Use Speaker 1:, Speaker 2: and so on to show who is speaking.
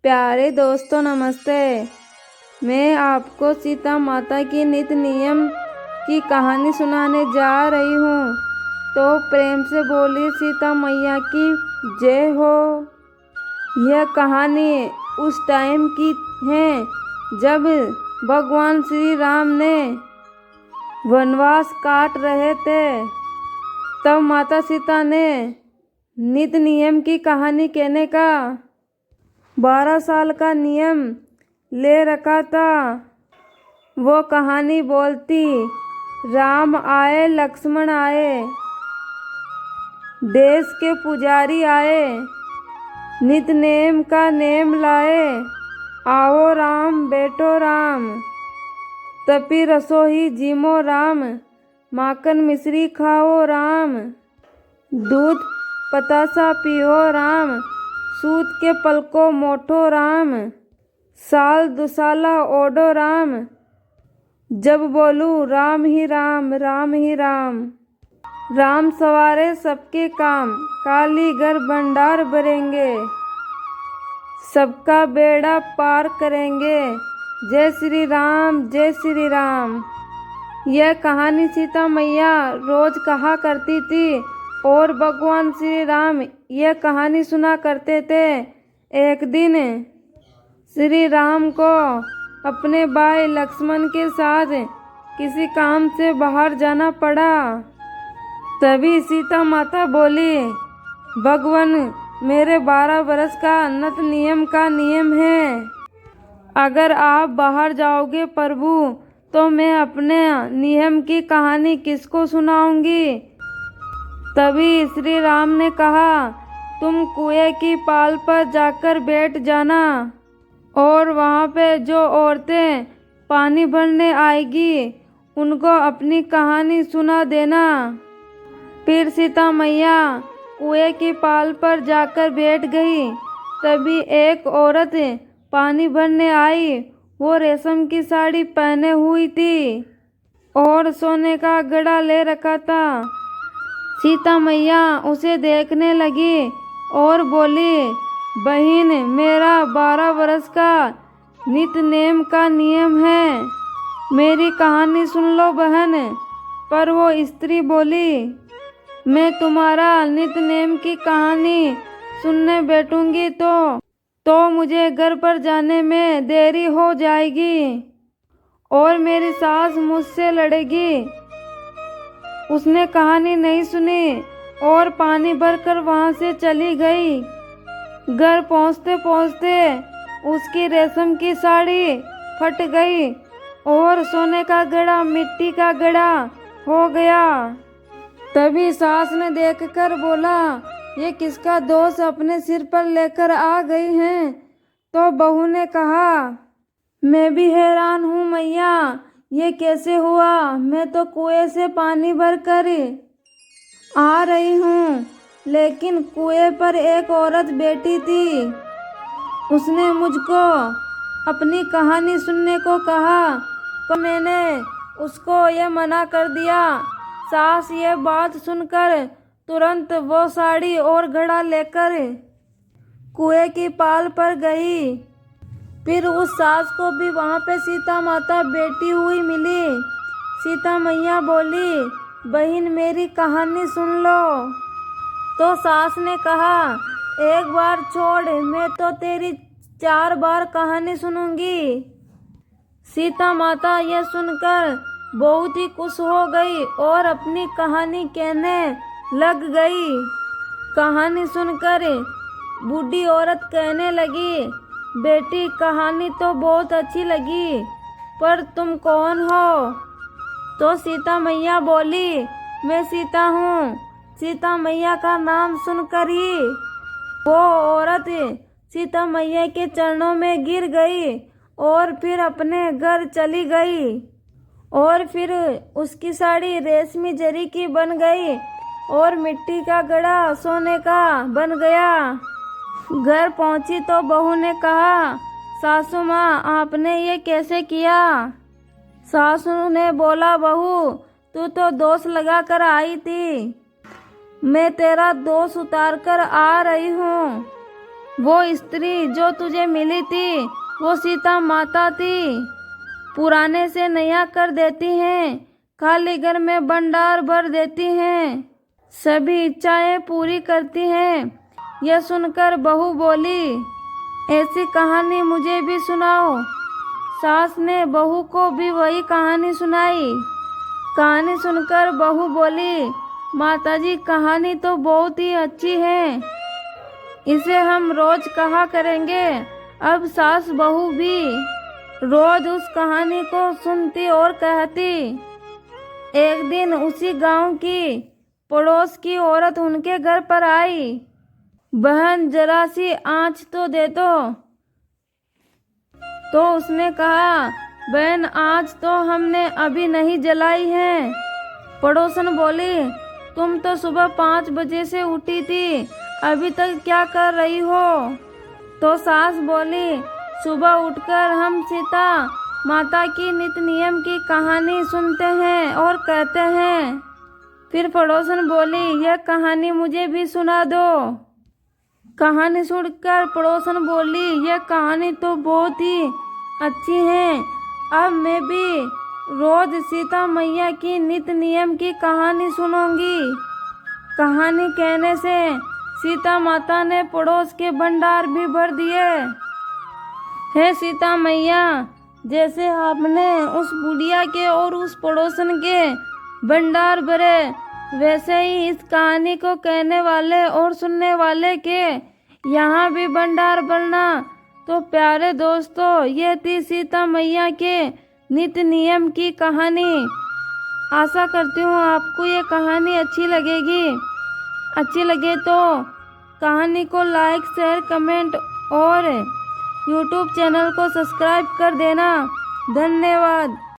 Speaker 1: प्यारे दोस्तों नमस्ते। मैं आपको सीता माता की नित्य नियम की कहानी सुनाने जा रही हूँ। तो प्रेम से बोली सीता मैया की जय हो। यह कहानी उस टाइम की है जब भगवान श्री राम ने वनवास काट रहे थे। तब माता सीता ने नित्य नियम की कहानी कहने का 12 साल का नियम ले रखा था। वो कहानी बोलती, राम आए लक्ष्मण आए, देश के पुजारी आए, नित नेम का नेम लाए, आओ राम बेटो राम, तपी रसोई जीमो राम, माखन मिश्री खाओ राम, दूध पतासा पियो राम, सूत के पलको मोटो राम, साल दुसाला ओडो राम, जब बोलूं राम ही राम राम ही राम। राम सवारे सबके काम, काली घर भंडार भरेंगे, सबका बेड़ा पार करेंगे, जय श्री राम जय श्री राम। यह कहानी सीता मैया रोज कहा करती थी और भगवान श्री राम यह कहानी सुना करते थे। एक दिन श्री राम को अपने भाई लक्ष्मण के साथ किसी काम से बाहर जाना पड़ा। तभी सीता माता बोली, भगवान मेरे 12 वर्ष का नित नियम का नियम है, अगर आप बाहर जाओगे प्रभु तो मैं अपने नियम की कहानी किसको सुनाऊंगी। तभी श्री राम ने कहा, तुम कुएं की पाल पर जाकर बैठ जाना और वहाँ पे जो औरतें पानी भरने आएगी उनको अपनी कहानी सुना देना। फिर सीता मैया कुएं की पाल पर जाकर बैठ गई। तभी एक औरत पानी भरने आई। वो रेशम की साड़ी पहने हुई थी और सोने का घड़ा ले रखा था। सीता मैया उसे देखने लगी और बोली, बहन मेरा 12 वर्ष का नित नेम का नियम है, मेरी कहानी सुन लो बहन। पर वो स्त्री बोली, मैं तुम्हारा नित नेम की कहानी सुनने बैठूंगी तो मुझे घर पर जाने में देरी हो जाएगी और मेरी सास मुझसे लड़ेगी। उसने कहानी नहीं सुनी और पानी भरकर वहां से चली गई। घर पहुंचते पहुंचते उसकी रेशम की साड़ी फट गई और सोने का घड़ा मिट्टी का घड़ा हो गया। तभी सास ने देखकर बोला, ये किसका दोष अपने सिर पर लेकर आ गई हैं। तो बहू ने कहा, मैं भी हैरान हूँ मैया, ये कैसे हुआ। मैं तो कुएं से पानी भर कर आ रही हूँ, लेकिन कुएं पर एक औरत बैठी थी। उसने मुझको अपनी कहानी सुनने को कहा, पर मैंने उसको ये मना कर दिया। सास ये बात सुनकर तुरंत वो साड़ी और घड़ा लेकर कुएं की पाल पर गई। फिर उस सास को भी वहाँ पे सीता माता बैठी हुई मिली। सीता मैया बोली, बहन मेरी कहानी सुन लो। तो सास ने कहा, एक बार छोड़, मैं तो तेरी 4 बार कहानी सुनूंगी। सीता माता यह सुनकर बहुत ही खुश हो गई और अपनी कहानी कहने लग गई। कहानी सुनकर बूढ़ी औरत कहने लगी, बेटी कहानी तो बहुत अच्छी लगी, पर तुम कौन हो। तो सीता मैया बोली, मैं सीता हूँ। सीता मैया का नाम सुनकर ही वो औरत सीता मैया के चरणों में गिर गई और फिर अपने घर चली गई। और फिर उसकी साड़ी रेशमी जरी की बन गई और मिट्टी का घड़ा सोने का बन गया। घर पहुंची तो बहू ने कहा, सासू माँ आपने ये कैसे किया। सासू ने बोला, बहू तू तो दोष लगा कर आई थी, मैं तेरा दोष उतार कर आ रही हूँ। वो स्त्री जो तुझे मिली थी वो सीता माता थी। पुराने से नया कर देती हैं, खाली घर में भंडार भर देती हैं, सभी इच्छाएं पूरी करती हैं। यह सुनकर बहू बोली, ऐसी कहानी मुझे भी सुनाओ। सास ने बहू को भी वही कहानी सुनाई। कहानी सुनकर बहू बोली, माताजी कहानी तो बहुत ही अच्छी है, इसे हम रोज कहा करेंगे। अब सास बहू भी रोज उस कहानी को सुनती और कहती। एक दिन उसी गांव की पड़ोस की औरत उनके घर पर आई। बहन जरा सी आँच तो दे दो। तो उसने कहा, बहन आज तो हमने अभी नहीं जलाई है। पड़ोसन बोली, तुम तो सुबह 5 बजे से उठी थी, अभी तक क्या कर रही हो? तो सास बोली, सुबह उठकर हम सीता माता की नित नियम की कहानी सुनते हैं और कहते हैं। फिर पड़ोसन बोली, यह कहानी मुझे भी सुना दो। कहानी सुनकर पड़ोसन बोली, यह कहानी तो बहुत ही अच्छी है, अब मैं भी रोज सीता मैया की नित नियम की कहानी सुनूंगी। कहानी कहने से सीता माता ने पड़ोस के भंडार भी भर दिए। हे सीता मैया, जैसे आपने उस बुढ़िया के और उस पड़ोसन के भंडार भरे, वैसे ही इस कहानी को कहने वाले और सुनने वाले के यहाँ भी भंडार भरना। तो प्यारे दोस्तों, ये थी सीता मैया के नित नियम की कहानी। आशा करती हूँ आपको ये कहानी अच्छी लगेगी। अच्छी लगे तो कहानी को लाइक, शेयर, कमेंट और YouTube चैनल को सब्सक्राइब कर देना। धन्यवाद।